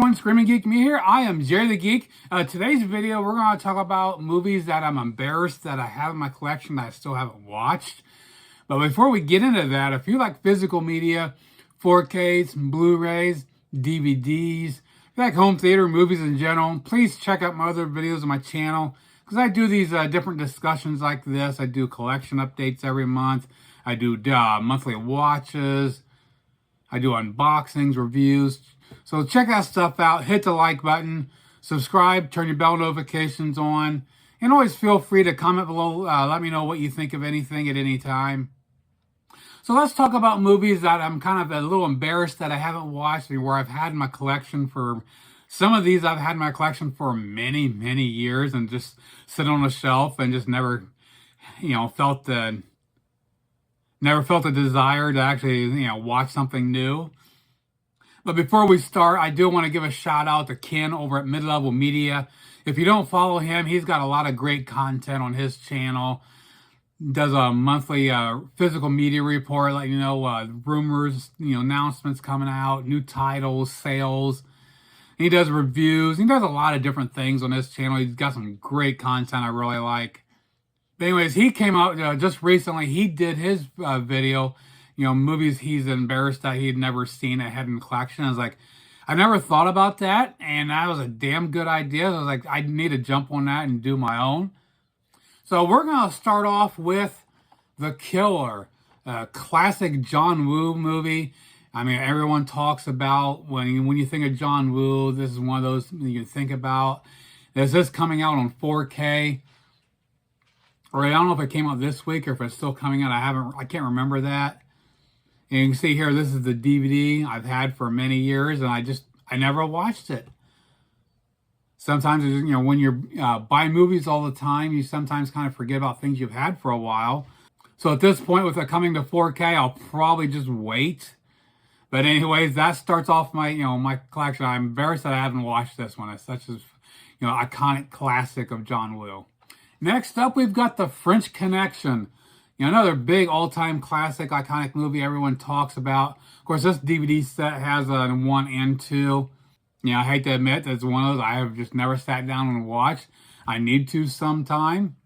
everyone, Screaming Geek Me here. I am Jerry the Geek. Today's video, we're going to talk about movies that I'm embarrassed that I have in my collection that I still haven't watched. But before we get into that, if you like physical media, 4Ks, Blu-rays, DVDs, if you like home theater movies in general, please check out my other videos on my channel. Because I do these different discussions like this. I do collection updates every month. I do monthly watches. I do unboxings, reviews. So check that stuff out. Hit the like button. Subscribe. Turn your bell notifications on. And always feel free to comment below. Let me know what you think of anything at any time. So let's talk about movies that I'm kind of a little embarrassed that I haven't watched, where I've had in my collection for... Some of these I've had in my collection for many, many years and just sit on a shelf and just never, felt the desire to actually, watch something new. But before we start, I do want to give a shout out to Ken over at Mid-Level Media. If you don't follow him, he's got a lot of great content on his channel. Does a monthly physical media report, like, rumors, announcements coming out, new titles, sales. He does reviews. He does a lot of different things on his channel. He's got some great content I really like. But anyways, he came out just recently. He did his video, movies he's embarrassed that he'd never seen that had in the collection. I was like, I never thought about that, and that was a damn good idea. I was like, I need to jump on that and do my own. So we're going to start off with The Killer, a classic John Woo movie. I mean, everyone talks about, when you think of John Woo, this is one of those you think about. Is this coming out on 4K? Or I don't know if it came out this week or if it's still coming out. I can't remember that. And you can see here, this is the DVD I've had for many years, and I never watched it. Sometimes, when you're buying movies all the time, you sometimes kind of forget about things you've had for a while. So at this point, with it coming to 4K, I'll probably just wait. But anyways, that starts off my, my collection. I'm embarrassed that I haven't watched this one. It's such a, iconic classic of John Woo. Next up, we've got The French Connection. Another big all-time classic, iconic movie everyone talks about. Of course, this DVD set has 1 and 2. I hate to admit, it's one of those I have just never sat down and watched. I need to sometime.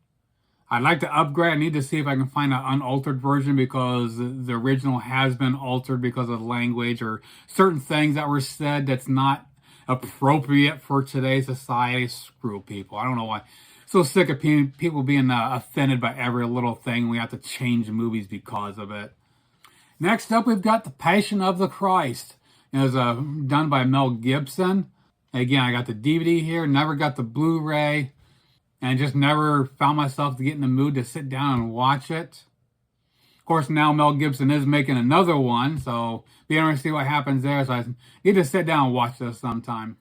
I'd like to upgrade. I need to see if I can find an unaltered version, because the original has been altered because of language or certain things that were said that's not appropriate for today's society. Screw people. I don't know why. So sick of people being offended by every little thing. We have to change movies because of it. Next up, we've got The Passion of the Christ. It was done by Mel Gibson. Again, I got the DVD here. Never got the Blu-ray. And just never found myself to get in the mood to sit down and watch it. Of course, now Mel Gibson is making another one, so be interested to see what happens there. So I need to sit down and watch this sometime.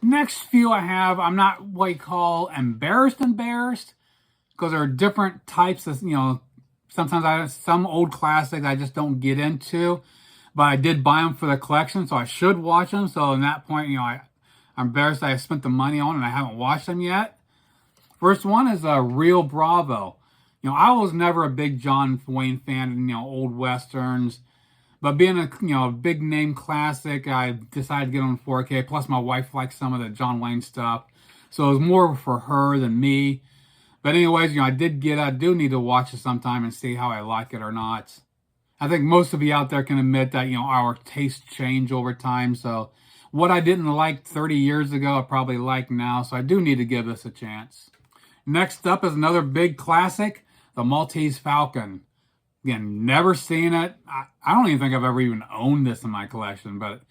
Next few I have, I'm not what you call embarrassed, because there are different types of, sometimes I have some old classics I just don't get into, but I did buy them for the collection, so I should watch them. So at that point, I'm embarrassed that I spent the money on and I haven't watched them yet. First one is Real Bravo. I was never a big John Wayne fan of, old Westerns. But being a big name classic, I decided to get on 4K. Plus, my wife likes some of the John Wayne stuff. So it was more for her than me. But anyways, I do need to watch it sometime and see how I like it or not. I think most of you out there can admit that, our tastes change over time. So what I didn't like 30 years ago, I probably like now. So I do need to give this a chance. Next up is another big classic, The Maltese Falcon. Again, never seen it. I don't even think I've ever even owned this in my collection, but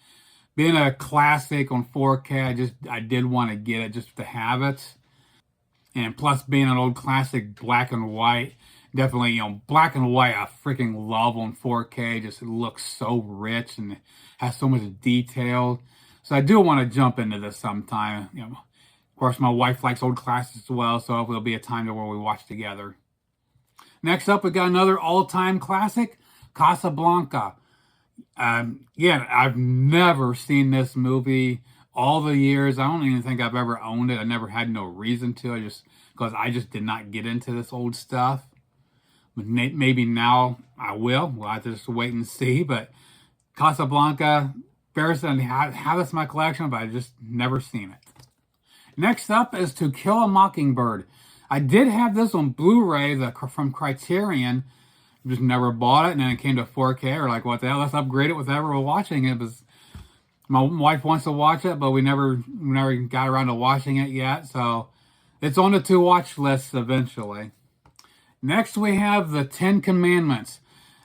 being a classic on 4K, I did want to get it just to have it. And plus being an old classic black and white, definitely, black and white I freaking love on 4K. Just it looks so rich and has so much detail. So I do want to jump into this sometime, Of course, my wife likes old classics as well, so it'll be a time where we watch together. Next up, we got another all-time classic, Casablanca. Again, I've never seen this movie all the years. I don't even think I've ever owned it. I never had no reason to. Because I just did not get into this old stuff. Maybe now I will. We'll have to just wait and see. But Casablanca, embarrassed to have this in my collection, but I just never seen it. Next up is To Kill a Mockingbird. I did have this on Blu-ray from Criterion, just never bought it, and then it came to 4K. We're like, what the hell? Let's upgrade it with whatever we're watching. It was my wife wants to watch it, but we never got around to watching it yet. So it's on the to-watch list eventually. Next, we have the 10 Commandments.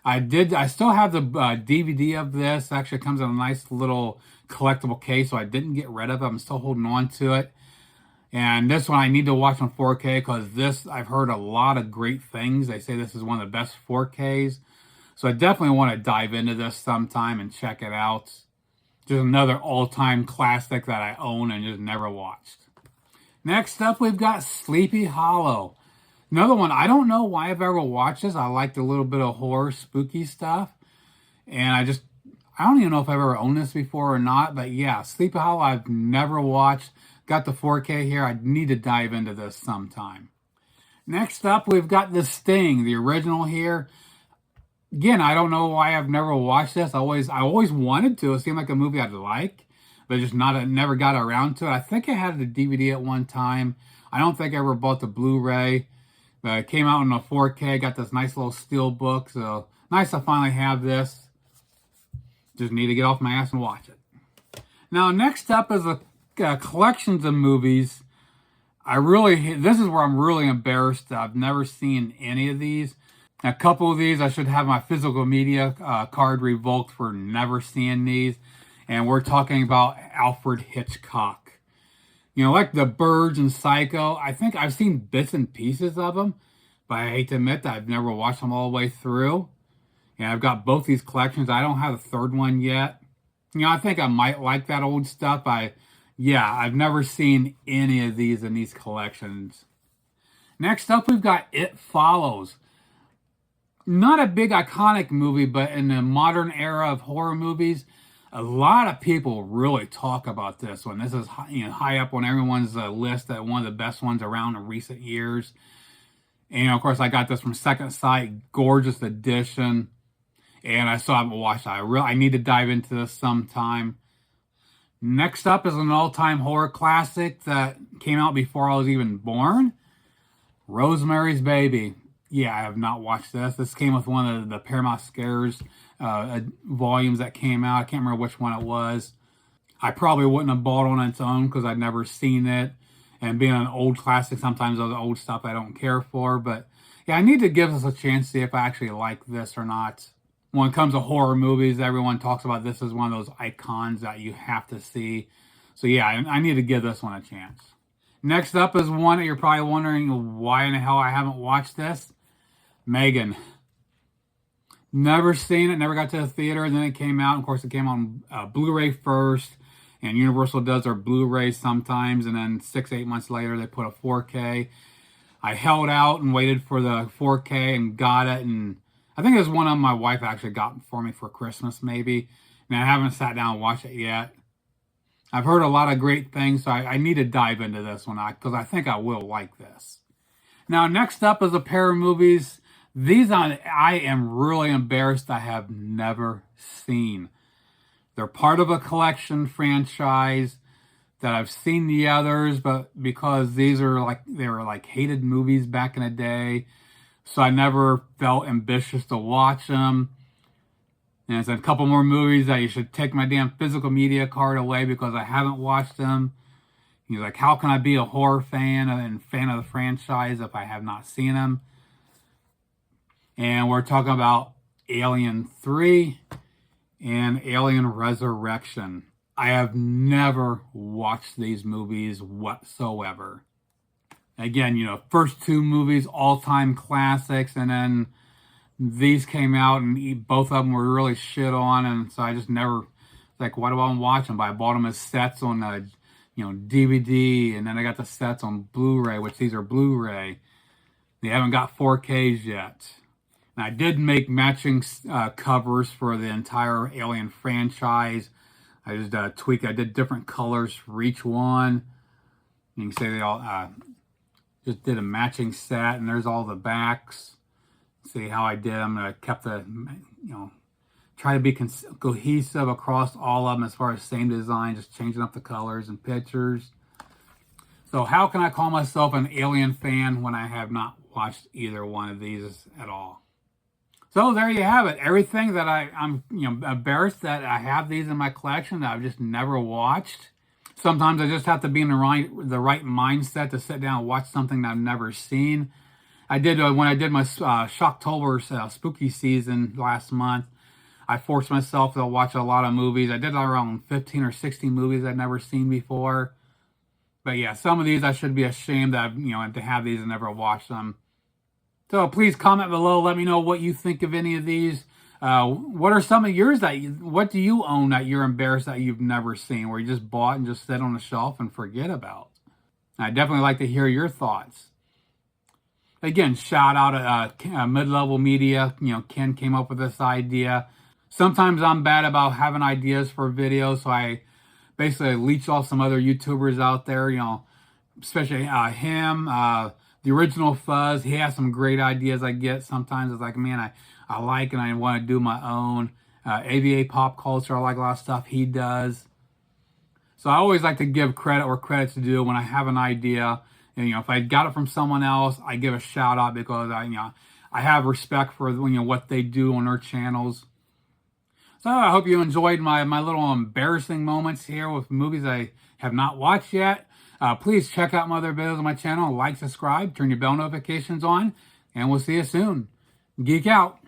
I still have the DVD of this. It actually comes in a nice little collectible case, so I didn't get rid of it. I'm still holding on to it. And this one I need to watch on 4K because this, I've heard a lot of great things. They say this is one of the best 4Ks. So I definitely want to dive into this sometime and check it out. Just another all-time classic that I own and just never watched. Next up, we've got Sleepy Hollow. Another one, I don't know why I've ever watched this. I liked a little bit of horror, spooky stuff. And I don't even know if I've ever owned this before or not. But yeah, Sleepy Hollow I've never watched. Got the 4K here. I need to dive into this sometime. Next up, we've got The Sting, the original here. Again, I don't know why I've never watched this. I always wanted to. It seemed like a movie I'd like, but just never got around to it. I think I had the DVD at one time. I don't think I ever bought the Blu-ray. But it came out in a 4K. Got this nice little steel book. So nice to finally have this. Just need to get off my ass and watch it. Now, next up is a collections of movies. This is where I'm really embarrassed. I've never seen any of these. A couple of these, I should have my physical media card revoked for never seeing these. And we're talking about Alfred Hitchcock. You know, like The Birds and Psycho, I think I've seen bits and pieces of them, but I hate to admit that I've never watched them all the way through. And I've got both these collections. I don't have a third one yet. You know, I think I might like that old stuff. I've never seen any of these in these collections. Next up, we've got It Follows. Not a big iconic movie, but in the modern era of horror movies, a lot of people really talk about this one. This is high up on everyone's list as one of the best ones around in recent years. And of course, I got this from Second Sight, gorgeous edition. And I still haven't watched it. I need to dive into this sometime. Next up is an all-time horror classic that came out before I was even born. Rosemary's Baby. Yeah, I have not watched this. This came with one of the Paramount Scares volumes that came out. I can't remember which one it was. I probably wouldn't have bought it on its own because I'd never seen it. And being an old classic, sometimes those old stuff I don't care for. But yeah, I need to give this a chance to see if I actually like this or not. When it comes to horror movies, everyone talks about this as one of those icons that you have to see. So yeah, I need to give this one a chance. Next up is one that you're probably wondering why in the hell I haven't watched this. Megan. Never seen it, never got to the theater, and then it came out. Of course, it came on Blu-ray first, and Universal does their Blu-rays sometimes, and then 6-8 months later, they put a 4K. I held out and waited for the 4K and got it, and I think it was one of them my wife actually got for me for Christmas, maybe, and I haven't sat down and watched it yet. I've heard a lot of great things, so I need to dive into this one, because I think I will like this. Now, next up is a pair of movies. These I am really embarrassed I have never seen. They're part of a collection franchise that I've seen the others, but because they were like hated movies back in the day, so I never felt ambitious to watch them. And it's a couple more movies that you should take my damn physical media card away because I haven't watched them. He's like, how can I be a horror fan and fan of the franchise if I have not seen them? And we're talking about Alien 3 and Alien Resurrection. I have never watched these movies whatsoever. Again, first two movies, all-time classics, and then these came out and both of them were really shit on, and so I just never, like, why do I want to watch them? But I bought them as sets on DVD, and then I got the sets on Blu-ray, which these are Blu-ray. They haven't got 4Ks yet. And I did make matching covers for the entire Alien franchise. I just tweaked. I did different colors for each one. You can see they all just did a matching set, and there's all the backs. See how I did them. I kept the try to be cohesive across all of them as far as same design, just changing up the colors and pictures. So how can I call myself an Alien fan when I have not watched either one of these at all? So there you have it. Everything that I'm embarrassed that I have these in my collection that I've just never watched. Sometimes I just have to be in the right mindset to sit down and watch something that I've never seen. I did when I did my Shocktober spooky season last month. I forced myself to watch a lot of movies. I did around 15 or 16 movies I'd never seen before. But yeah, some of these I should be ashamed that to have these and never watched them. So please comment below. Let me know what you think of any of these. What are some of yours what do you own that you're embarrassed that you've never seen, where you just bought and just sit on the shelf and forget about? I'd definitely like to hear your thoughts. Again, shout out to Mid-Level Media. Ken came up with this idea. Sometimes I'm bad about having ideas for videos, so I basically leech off some other YouTubers out there, especially him, the original Fuzz. He has some great ideas I get. Sometimes it's like, man, I like and I want to do my own. AVA Pop Culture, I like a lot of stuff he does. So I always like to give credit where credit's due when I have an idea. And, if I got it from someone else, I give a shout out because I have respect for what they do on their channels. So I hope you enjoyed my little embarrassing moments here with movies I have not watched yet. Please check out my other videos on my channel. Like, subscribe, turn your bell notifications on, and we'll see you soon. Geek out.